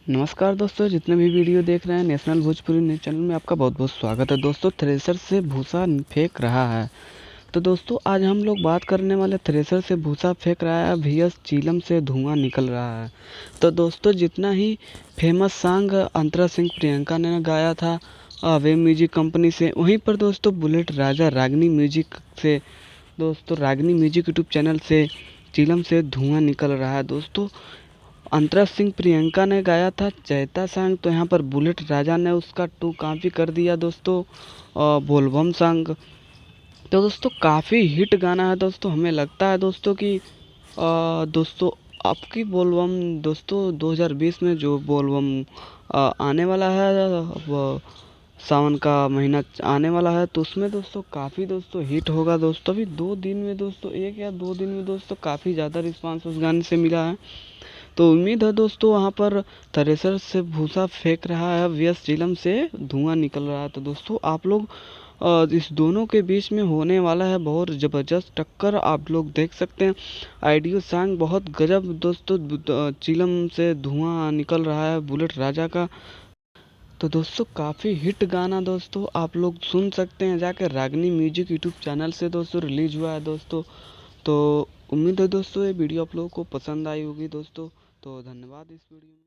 नमस्कार दोस्तों, जितने भी वीडियो देख रहे हैं नेशनल भोजपुरी न्यूज़ चैनल में आपका बहुत बहुत स्वागत है। दोस्तों, थ्रेसर से भूसा फेंक रहा है। तो दोस्तों, आज हम लोग बात करने वाले थ्रेसर से भूसा फेंक रहा है VS चीलम से धुआं निकल रहा है। तो दोस्तों, जितना ही फेमस सॉन्ग अंतरा सिंह प्रियंका ने गाया था वे म्यूजिक कंपनी से, वहीं पर दोस्तों बुलेट राजा रागनी म्यूजिक से, दोस्तों रागनी म्यूजिक यूट्यूब चैनल से चीलम से धुआं निकल रहा है। दोस्तों, अंतरा सिंह प्रियंका ने गाया था चैता सॉन्ग, तो यहाँ पर बुलेट राजा ने उसका टू कॉपी कर दिया दोस्तों बोलबम सॉन्ग। तो दोस्तों काफ़ी हिट गाना है दोस्तों। हमें लगता है दोस्तों कि दोस्तों आपकी बोलबम दोस्तों 2020 में जो बोलबम आने वाला है, वो सावन का महीना आने वाला है, तो उसमें दोस्तों काफ़ी दोस्तों हिट होगा दोस्तों। अभी 2 दिन में दोस्तों, 1 या 2 दिन में दोस्तों काफ़ी ज़्यादा रिस्पांस उस गाने से मिला है। तो उम्मीद है दोस्तों वहाँ पर थ्रेसर से भूसा फेंक रहा है, VS चिलम से धुआं निकल रहा है। तो दोस्तों आप लोग इस दोनों के बीच में होने वाला है बहुत ज़बरदस्त टक्कर, आप लोग देख सकते हैं। आइडियो सॉन्ग बहुत गजब दोस्तों, चिलम से धुआं निकल रहा है बुलेट राजा का। तो दोस्तों काफ़ी हिट गाना दोस्तों आप लोग सुन सकते हैं जाकर रागनी म्यूजिक यूट्यूब चैनल से दोस्तों रिलीज हुआ है दोस्तों। तो उम्मीद है दोस्तों ये वीडियो आप लोगों को पसंद आई होगी दोस्तों। तो धन्यवाद इस वीडियो में।